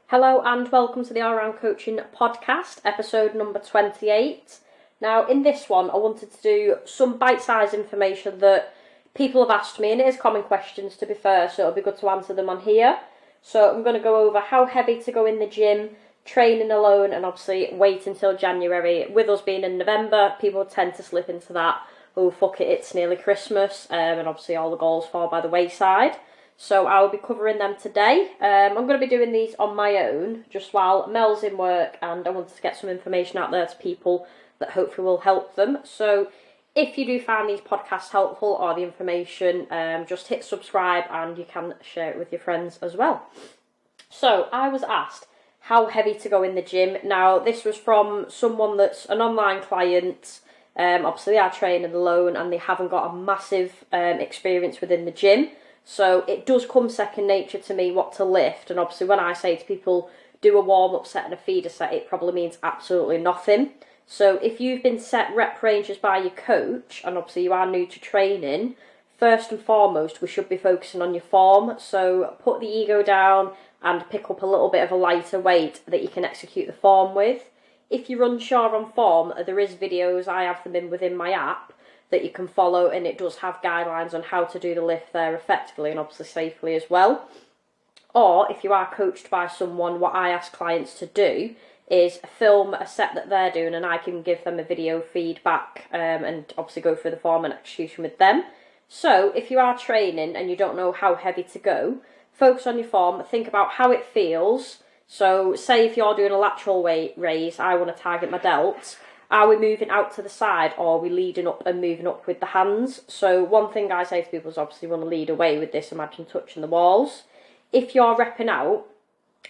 Hello and welcome to the All Round Coaching Podcast, episode number 28. Now, in this one, I wanted to do some bite-sized information that people have asked me, and it is common questions to be fair, so it'll be good to answer them on here. So I'm going to go over how heavy to go in the gym, training alone, and obviously wait until January. With us being in November, people tend to slip into that, oh fuck it, it's nearly Christmas, and obviously all the goals fall by the wayside. So I'll be covering them today. I'm going to be doing these on my own, just while Mel's in work, and I wanted to get some information out there to people that hopefully will help them. So if you do find these podcasts helpful or the information, just hit subscribe and you can share it with your friends as well. So I was asked how heavy to go in the gym. Now this was from someone that's an online client. Obviously they are training alone and they haven't got a massive experience within the gym. So it does come second nature to me what to lift, and obviously when I say to people do a warm-up set and a feeder set, it probably means absolutely nothing. So if you've been set rep ranges by your coach, and obviously you are new to training, first and foremost we should be focusing on your form. So put the ego down and pick up a little bit of a lighter weight that you can execute the form with. If you're unsure on form, there is videos, I have them within my app, that you can follow, and it does have guidelines on how to do the lift there effectively and obviously safely as well. Or if you are coached by someone, what I ask clients to do is film a set that they're doing and I can give them a video feedback and obviously go through the form and execution with them. So if you are training and you don't know how heavy to go, focus on your form, think about how it feels. So say if you're doing a lateral weight raise, I want to target my delts. Are we moving out to the side, or are we leading up and moving up with the hands? So one thing I say to people is obviously you want to lead away with this, imagine touching the walls. If you're repping out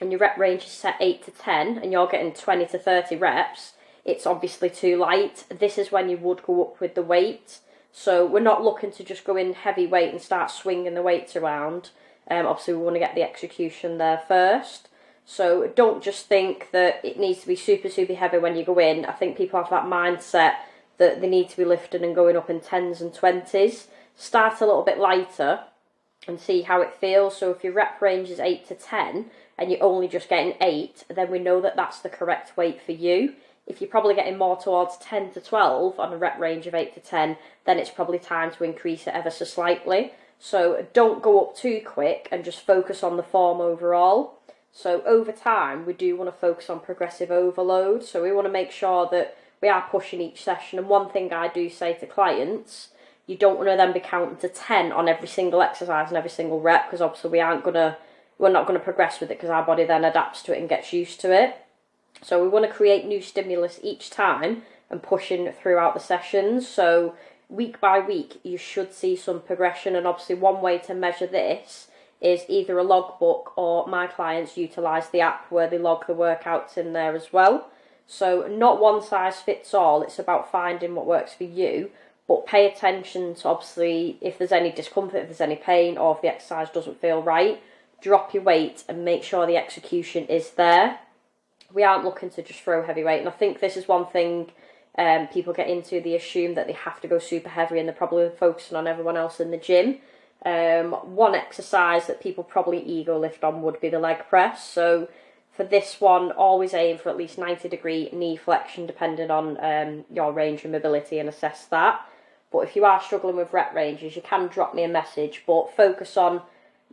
and your rep range is set 8 to 10 and you're getting 20 to 30 reps, it's obviously too light. This is when you would go up with the weight. So we're not looking to just go in heavy weight and start swinging the weights around. Obviously we want to get the execution there first. So don't just think that it needs to be super, super heavy when you go in. I think people have that mindset that they need to be lifting and going up in 10s and 20s. Start a little bit lighter and see how it feels. So if your rep range is 8 to 10 and you're only just getting 8, then we know that that's the correct weight for you. If you're probably getting more towards 10 to 12 on a rep range of 8 to 10, then it's probably time to increase it ever so slightly. So don't go up too quick and just focus on the form overall. So over time, we do want to focus on progressive overload. So we want to make sure that we are pushing each session. And one thing I do say to clients, you don't want to then be counting to 10 on every single exercise and every single rep, because obviously we're not going to progress with it because our body then adapts to it and gets used to it. So we want to create new stimulus each time and pushing throughout the sessions. So week by week, you should see some progression. And obviously one way to measure this is either a logbook, or my clients utilise the app where they log the workouts in there as well. So not one size fits all, it's about finding what works for you, but pay attention to obviously if there's any discomfort, if there's any pain, or if the exercise doesn't feel right, drop your weight and make sure the execution is there. We aren't looking to just throw heavy weight, and I think this is one thing people get into. They assume that they have to go super heavy and they're probably focusing on everyone else in the gym. One exercise that people probably ego lift on would be the leg press. So for this one, always aim for at least 90-degree knee flexion depending on your range and mobility, and assess that. But if you are struggling with rep ranges, you can drop me a message, but focus on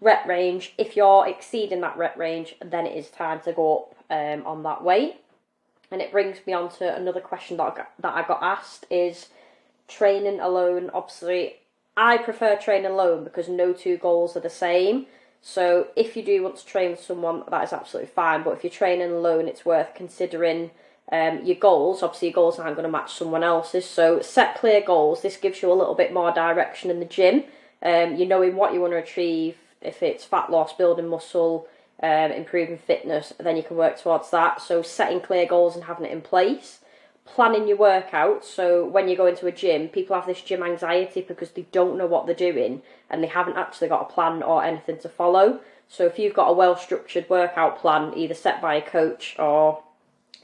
rep range. If you're exceeding that rep range, then it is time to go up on that weight. And it brings me on to another question that I got asked is training alone. Obviously I prefer training alone because no two goals are the same. So if you do want to train with someone, that is absolutely fine. But if you're training alone, it's worth considering your goals. Obviously, your goals aren't going to match someone else's. So set clear goals. This gives you a little bit more direction in the gym. You knowing what you want to achieve. If it's fat loss, building muscle, improving fitness, then you can work towards that. So setting clear goals and having it in place. Planning your workouts. So when you go into a gym, people have this gym anxiety because they don't know what they're doing and they haven't actually got a plan or anything to follow. So if you've got a well structured workout plan, either set by a coach or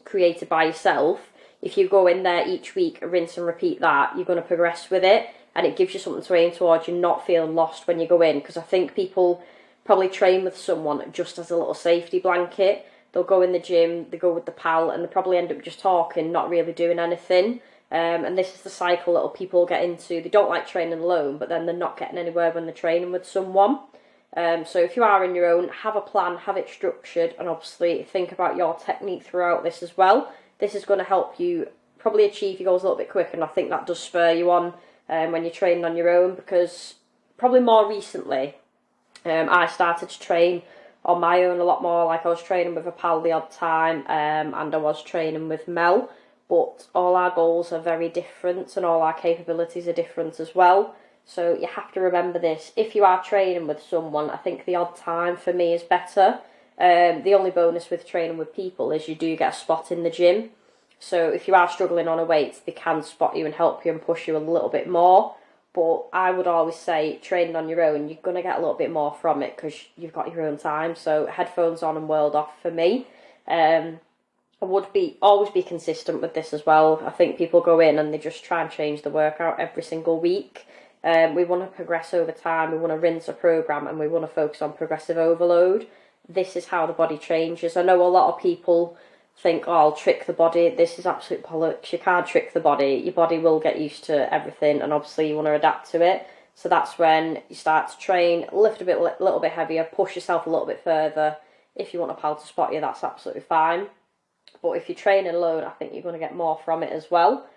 created by yourself, if you go in there each week, rinse and repeat that, you're going to progress with it, and it gives you something to aim towards. You're not feeling lost when you go in, because I think people probably train with someone just as a little safety blanket. they'll go in the gym, they go with the pal, and they probably end up just talking, not really doing anything. And this is the cycle that people get into. They don't like training alone, but then they're not getting anywhere when they're training with someone. So if you are on your own, have a plan, have it structured, and obviously think about your technique throughout this as well. This is going to help you probably achieve your goals a little bit quicker, and I think that does spur you on when you're training on your own, because probably more recently I started to train on my own a lot more. Like, I was training with a pal the odd time, and I was training with Mel, but all our goals are very different and all our capabilities are different as well. So you have to remember this. If you are training with someone, I think the odd time for me is better. The only bonus with training with people is you do get a spot in the gym. So if you are struggling on a weight, they can spot you and help you and push you a little bit more. But I would always say, training on your own, you're going to get a little bit more from it because you've got your own time. So headphones on and world off for me. I would always be consistent with this as well. I think people go in and they just try and change the workout every single week. We want to progress over time, we want to rinse a program, and we want to focus on progressive overload. This is how the body changes. I know a lot of people think, oh, I'll trick the body. This is absolute bollocks. You can't trick the body. Your body will get used to everything, and obviously you want to adapt to it. So that's when you start to train, lift a little bit heavier, push yourself a little bit further. If you want a pal to spot you, that's absolutely fine. But if you're training alone, I think you're going to get more from it as well.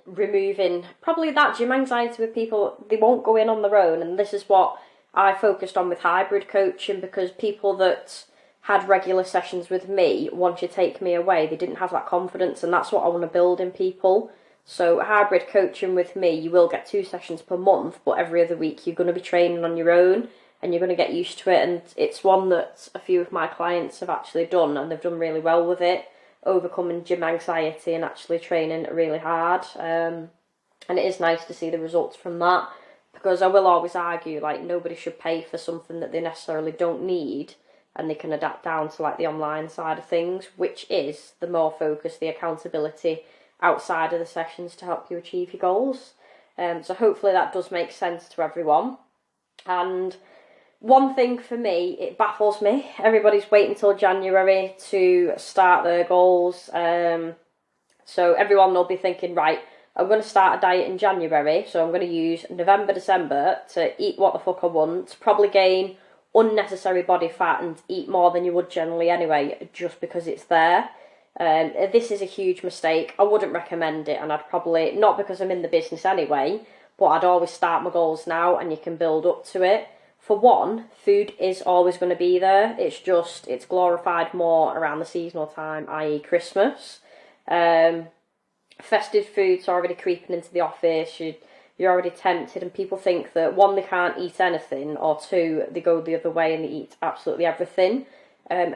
Removing probably that gym anxiety with people, they won't go in on their own, and this is what I focused on with hybrid coaching, because people that had regular sessions with me, once you take me away, they didn't have that confidence, and that's what I want to build in people. So hybrid coaching with me, you will get 2 sessions per month, but every other week you're going to be training on your own, and you're going to get used to it. And it's one that a few of my clients have actually done, and they've done really well with it, overcoming gym anxiety and actually training really hard. And it is nice to see the results from that, because I will always argue, like, nobody should pay for something that they necessarily don't need, and they can adapt down to like the online side of things, which is the more focus, the accountability outside of the sessions to help you achieve your goals. So hopefully that does make sense to everyone. And one thing for me, it baffles me. Everybody's waiting until January to start their goals. So everyone will be thinking, right, I'm going to start a diet in January, so I'm going to use November, December to eat what the fuck I want, probably gain unnecessary body fat and eat more than you would generally anyway, just because it's there. This is a huge mistake. I wouldn't recommend it, and I'd probably, not because I'm in the business anyway, but I'd always start my goals now and you can build up to it. For one, food is always going to be there. It's glorified more around the seasonal time, i.e. Christmas. Festive foods are already creeping into the office. You're already tempted, and people think that, one, they can't eat anything, or two, they go the other way and they eat absolutely everything.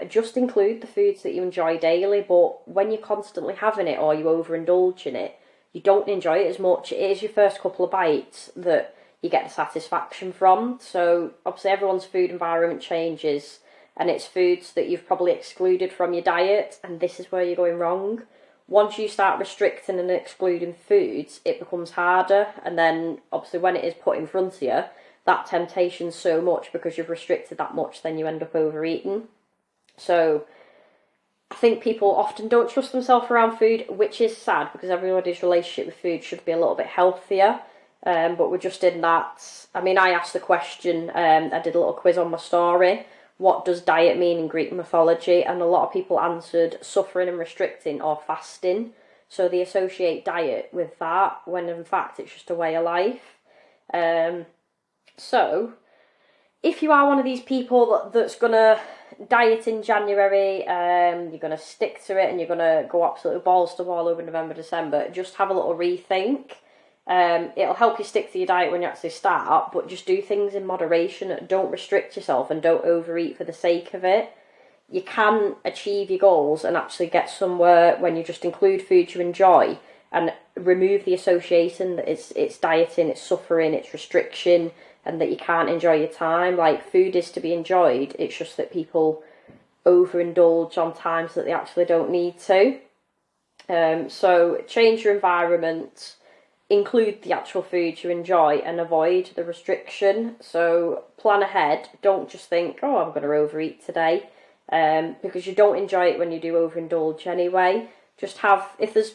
Just include the foods that you enjoy daily, but when you're constantly having it or you overindulge in it, you don't enjoy it as much. It is your first couple of bites that you get the satisfaction from. So obviously everyone's food environment changes, and it's foods that you've probably excluded from your diet, and this is where you're going wrong. Once you start restricting and excluding foods, it becomes harder, and then obviously when it is put in front of you, that temptation's so much because you've restricted that much, then you end up overeating. So I think people often don't trust themselves around food, which is sad, because everybody's relationship with food should be a little bit healthier. But we're just in that. I mean, I asked the question, I did a little quiz on my story, what does diet mean in Greek mythology? And a lot of people answered suffering and restricting or fasting. So they associate diet with that, when in fact it's just a way of life. So if you are one of these people that's going to diet in January, you're going to stick to it and you're going to go absolutely balls to wall over November, December, just have a little rethink. It'll help you stick to your diet when you actually start, but just do things in moderation. Don't restrict yourself and don't overeat for the sake of it. You can achieve your goals and actually get somewhere when you just include foods you enjoy and remove the association that it's dieting, it's suffering, it's restriction, and that you can't enjoy your time. Like, food is to be enjoyed. It's just that people overindulge on times that they actually don't need to. So change your environment, include the actual foods you enjoy, and avoid the restriction. So plan ahead. Don't just think, oh, I'm going to overeat today. because you don't enjoy it when you do overindulge anyway. Just have, if there's,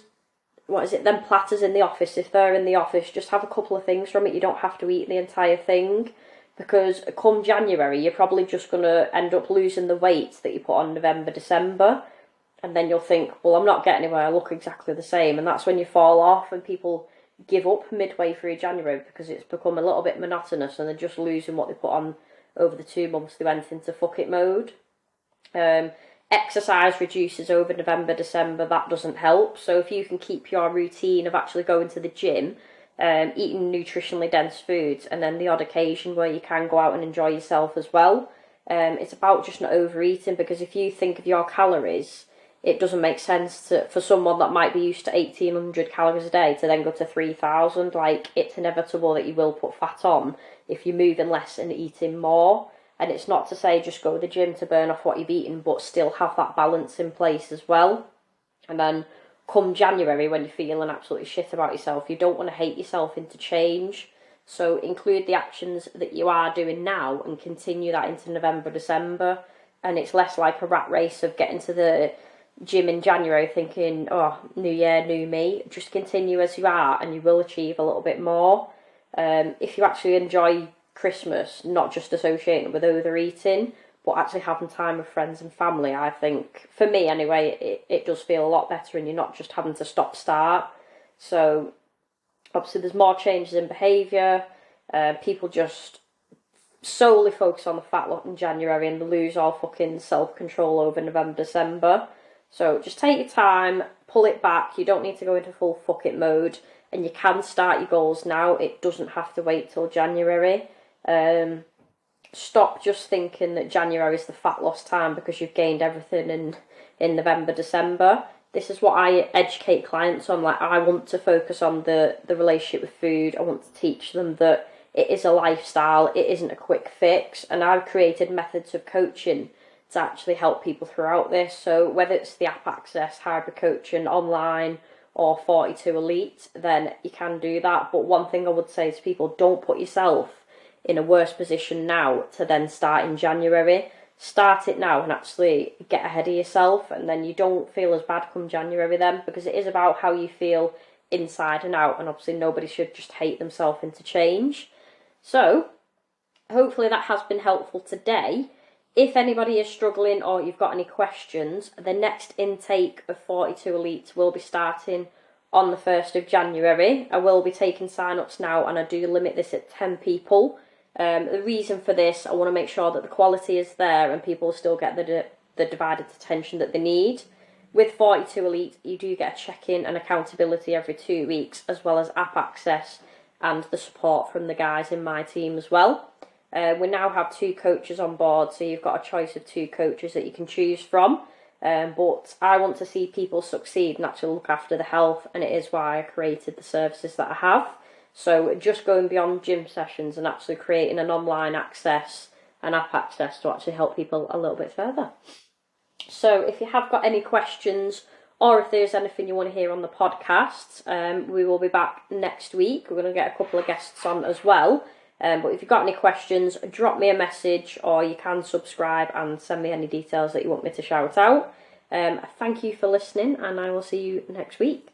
them platters in the office, if they're in the office, just have a couple of things from it. You don't have to eat the entire thing, because come January, you're probably just going to end up losing the weight that you put on November, December. And then you'll think, well, I'm not getting anywhere, I look exactly the same. And that's when you fall off and people give up midway through January because it's become a little bit monotonous and they're just losing what they put on over the 2 months they went into fuck it mode. Exercise reduces over November, December, that doesn't help. So if you can keep your routine of actually going to the gym, eating nutritionally dense foods, and then the odd occasion where you can go out and enjoy yourself as well, it's about just not overeating, because if you think of your calories, it doesn't make sense for someone that might be used to 1,800 calories a day to then go to 3,000. Like, it's inevitable that you will put fat on if you're moving less and eating more. And it's not to say just go to the gym to burn off what you've eaten, but still have that balance in place as well. And then come January, when you're feeling absolutely shit about yourself, you don't want to hate yourself into change. So include the actions that you are doing now and continue that into November, December. And it's less like a rat race of getting to the gym in January thinking, oh, new year, new me. Just continue as you are and you will achieve a little bit more. If you actually enjoy Christmas, not just associating with overeating, but actually having time with friends and family, I think, for me anyway, it does feel a lot better, and you're not just having to stop-start. So obviously there's more changes in behaviour. People just solely focus on the fat lot in January and lose all fucking self-control over November, December. So just take your time, pull it back. You don't need to go into full fuck it mode, and you can start your goals now. It doesn't have to wait till January. Stop just thinking that January is the fat loss time because you've gained everything in November, December. This is what I educate clients on. Like, I want to focus on the relationship with food. I want to teach them that it is a lifestyle. It isn't a quick fix. And I've created methods of coaching to actually help people throughout this. So whether it's the app access, hybrid coaching, online, or 42 Elite, then you can do that. But one thing I would say to people, don't put yourself in a worse position now to then start in January. Start it now and actually get ahead of yourself, and then you don't feel as bad come January then, because it is about how you feel inside and out, and obviously nobody should just hate themselves into change. So hopefully that has been helpful today. If anybody is struggling or you've got any questions, the next intake of 42 Elite will be starting on the 1st of January. I will be taking sign-ups now, and I do limit this at 10 people. The reason for this, I want to make sure that the quality is there and people still get the divided attention that they need. With 42 Elite, you do get a check-in and accountability every 2 weeks, as well as app access and the support from the guys in my team as well. We now have 2 coaches on board, so you've got a choice of 2 coaches that you can choose from. But I want to see people succeed and actually look after the health, and it is why I created the services that I have. So just going beyond gym sessions and actually creating an online access and app access to actually help people a little bit further. So if you have got any questions, or if there's anything you want to hear on the podcast, we will be back next week. We're going to get a couple of guests on as well. But if you've got any questions, drop me a message, or you can subscribe and send me any details that you want me to shout out. Thank you for listening, and I will see you next week.